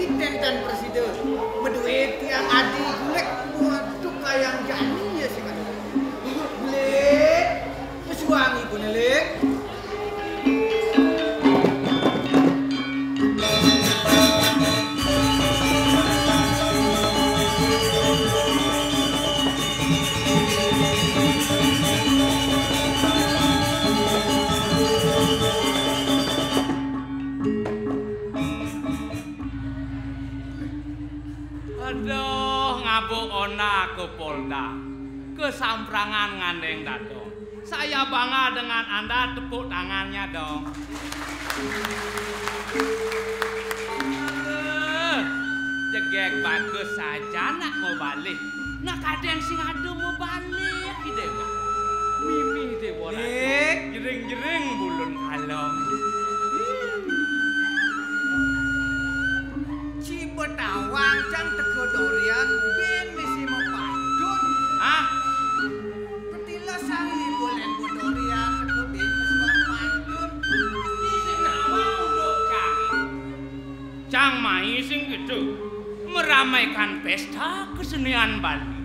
presiden dan presiden. Berduit yang adi gulek waktu kayang jani ya sih kan. Gulek, pesuangi pun lek. Ke Polda, kesamprangan ngandeng datang. Saya bangga dengan Anda, tepuk tangannya dong. Jegek bagus saja nak mau balik. Nak kadang sing ada mau balik dewa. Mimi dewa. Jering-jering bulun kalong. Cibetawang cang teko dorian ben misi mau padun. Hah? Petila sangi boleh bodorian teko ben pesuan padun. Sing nawang dok cang. Cang mai sing gitu meramaikan pesta kesenian Bali.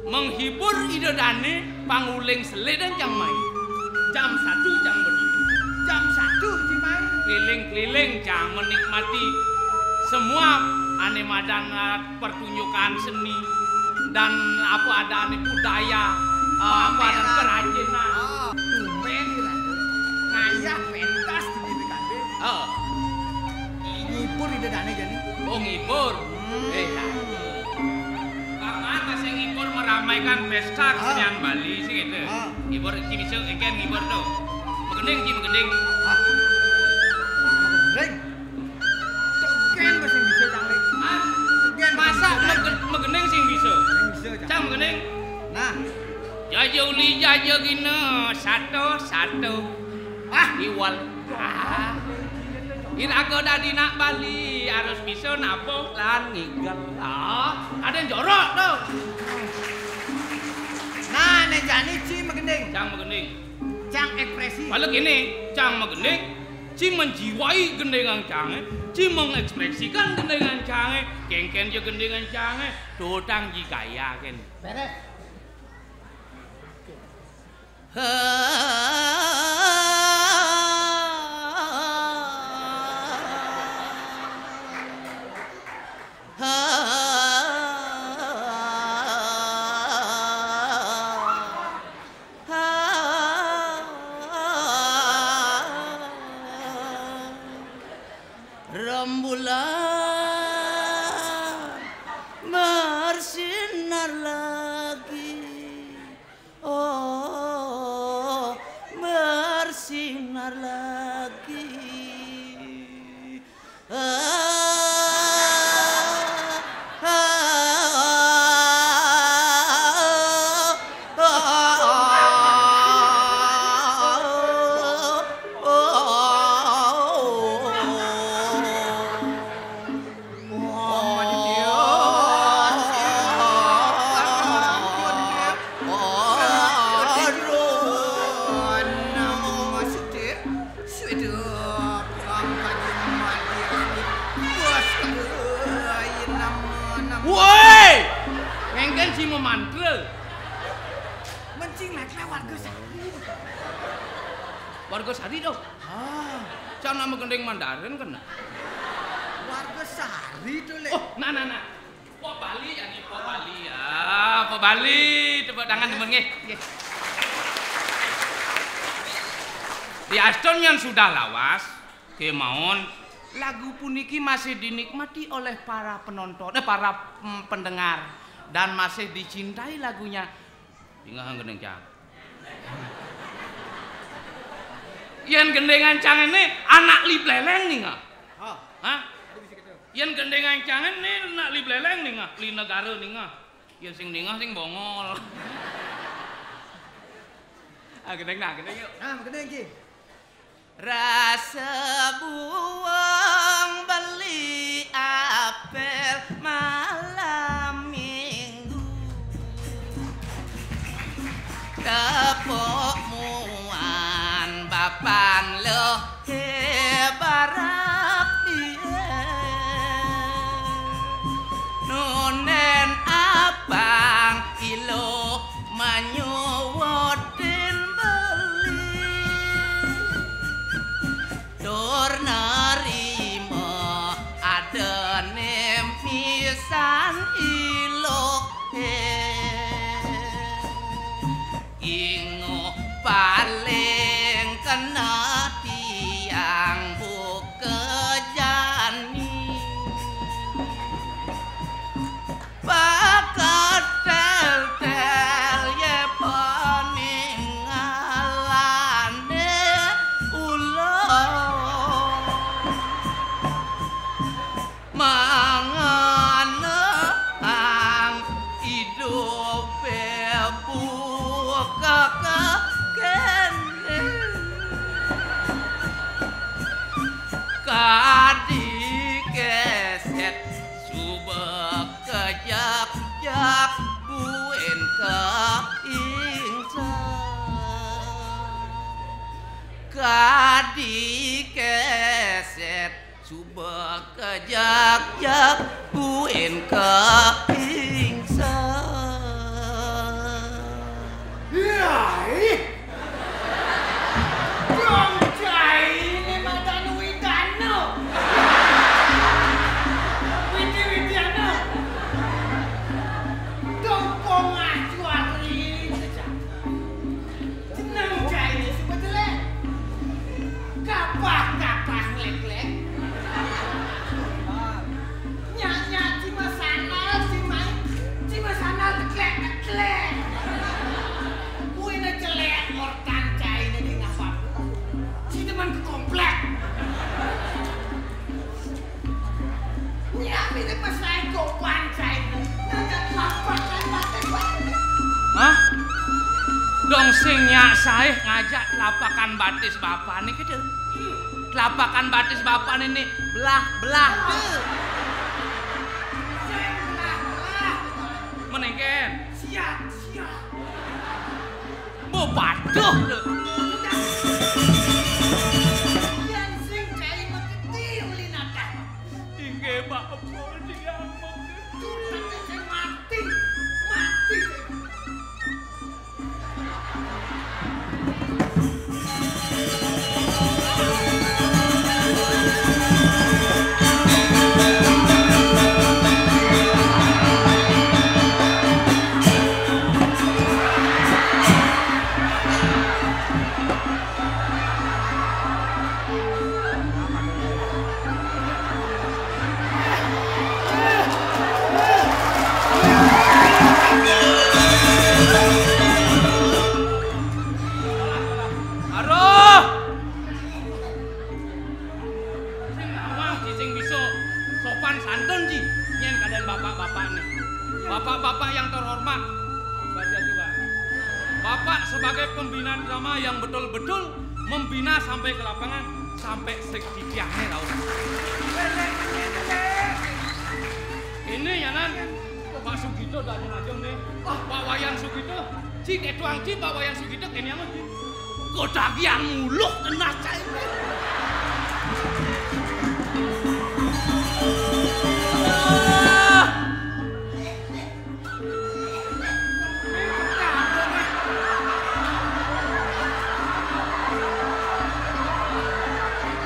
Menghibur idodane panguling sele dan cang mai. Jam 1 cang berdiri. Jam 1 Cimai. Keliling-keliling cang menikmati semua animadan pertunjukan seni dan apa ada budaya apa ada kerajinan. Tumben ngayah pentas di BKB. Ngibur ide dane jani. Oh ngibur. Kapan masih ngibur meramaikan pesta kesenian Bali sih gitu. Ngibur cibisu engken ngibur tuh. Megending ki megending. Token masih bisa cang lek. Masa megending sing bisa. Cang megending. Nah, jaja uli jaja gina satu. Iwal. Iraga dadi nak Bali harus bisa napok lan ngigel. Ada yang jorok tuh. Nah, nek jani ci megending. Cang megending. Cang ekspresi. Kalau gini, cang megending, ci menjiwai gendengan cange, ci mengekspresikan gendengan cange, kengken je gendengan cange, dodang ji gaya ken. Beres. Rembulan bersinar lagi, oh bersinar lagi. Woi, ngengken si memantre. Mencing lek warga sari. Warga sari dong. Cang nama gendeng Mandarin kan? Warga sari tuh lek. Oh, nah. Po Bali ya nih, Po Bali ya. Po Bali, tepuk tangan dimengeh. Di Aston yang sudah lawas, kemauan lagu puniki masih dinikmati oleh para penonton, para pendengar dan masih dicintai lagunya. Tinggal gendeng cang. Yang gendengan cang ini anak libleleng nih nggak? Hah? Yang gendengan cang ini anak libleleng nih nggak? Li negara nih nggak? Yang sing ningah sing bongol. Gendeng yuk. Gendeng ki. Rasa buang beli apel malam minggu, tepuk muan bapan loh hebaran. ana tiang bukejani bakat tel-tel ye peninggalane ulun manganang hidup buka kene kadi keset subek kejak-jak buen ke ingsan kadi keset subek kejak-jak buen ke ingsan. Yai, dong cai ini madan widano, widi-widiano, dong pongat juari saja. Senang cai ini sebetulnya, kapah-kapah lek-lek, nyak-nyak cima sana teklek-teklek. Celek ortan cai ini ngapa? Si teman ke komplek. Nyami itu pas saya kopan cai. Nggak lapakan batis bapak. Hah? Dong sing nyak saya ngajak lapakan batis bapak nih gitu. Lapakan batis bapak ini belah-belah tuh. Saya belah-belah. Menengken. Siap. Baduh lu. Yang sing cai mengerti ulinata. Inge bapak dia Tuh nanti saya mati. Bapak-bapak yang terhormat, baca juga. Bapak sebagai pembina drama yang betul-betul membina sampai ke lapangan, sampai segitiangnya tahu. Ini ya nan, Pak Sugito dah najong nih. Pak Wayan Sugito, si ketuang si Pak Wayan Sugito ini yang lagi. Kodak yang muluk kena cai.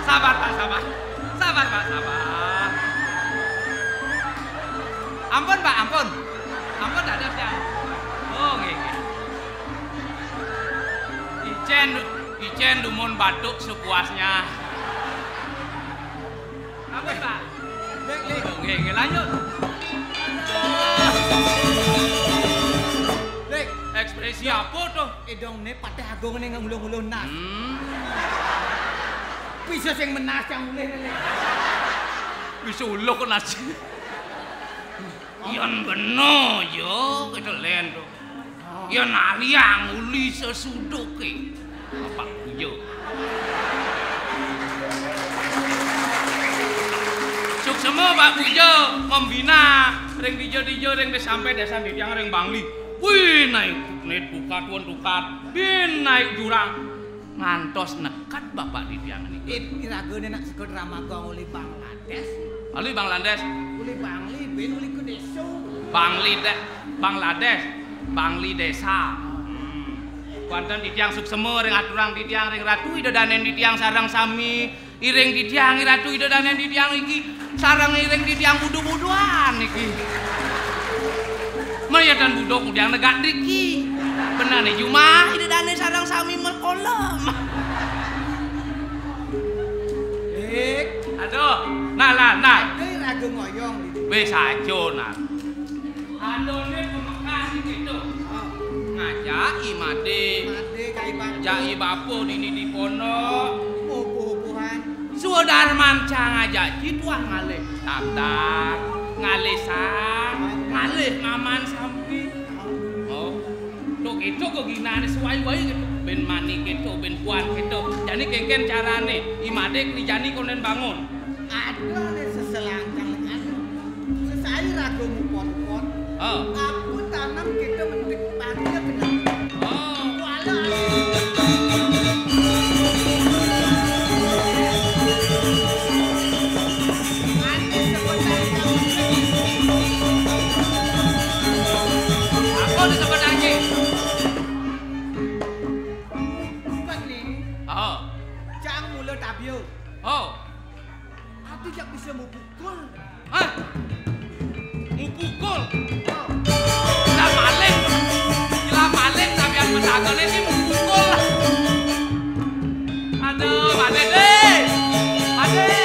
Sabar Pak, sabar. Sabar Pak, sabar. Ampun Pak, ampun. Ampun dadas ya. Oh, nggih. Ijen dumun batuk sepuasnya. Ampun Pak. Nggih, lanjut. Lek, ekspresi apa tuh? Dong ne pateh agung ne ngulung-ulung nas. Bisa sing menas yang mulih ne. Bisa uluk nas. Yan beno yo kedelen tuh. Yan aliang uli sesuduke. Bapak yo. Suksema Pak Bujo membina ring dijo-dijo ring wis sampai desa Didiang ring Bangli. Wih naik net buka tuan tukat. Bin naik jurang ngantos nekat Bapak Didiang niki. Iragone nak sekut ramaga uli Bangladesh. Uli Bangladesh. Uli Bangli ben uli ke desa. Bangladesh. Bangli desa. Wonten Didiang suksema ring aturang Didiang ring ratu idodanen Didiang sarang sami iring Didiang ratu idodanen Didiang iki sarang iring Didiang budu-buduan iki. Maya dan budok Didiang negak driki. Benane Jumah idodane sarang sami melkolom. lanang. Ini ragu ngoyong. Wis aja nak. Andone pemekah iki to. Ngajaki Made. Made kai Pak. Ngajaki bapo dini di pondok. Opo-opohan. Sudah manca ngajak jituah ngalih tabtar, ngalih sang, ngalih ngaman sampi. Oh, tok itu kok ginane suwai-wai gitu. Ben mani gitu, ben puan gitu. Jadi kengken carane, Imade krijani konen bangun. Ada nih seselangkang anu. Sesai ragu mupot-pot. Oh, Aku tanam kita mendik paginya benar. oh, Walah. Ane sebenarnya. aku disebut lagi. Bukan nih. Oh, Cang mula tabio. oh, Aku jak bisa mau pukul. ah, mau pukul. Oh. Gila maling sampean pedagone iki mau pukul. Aduh, Made deh. Made.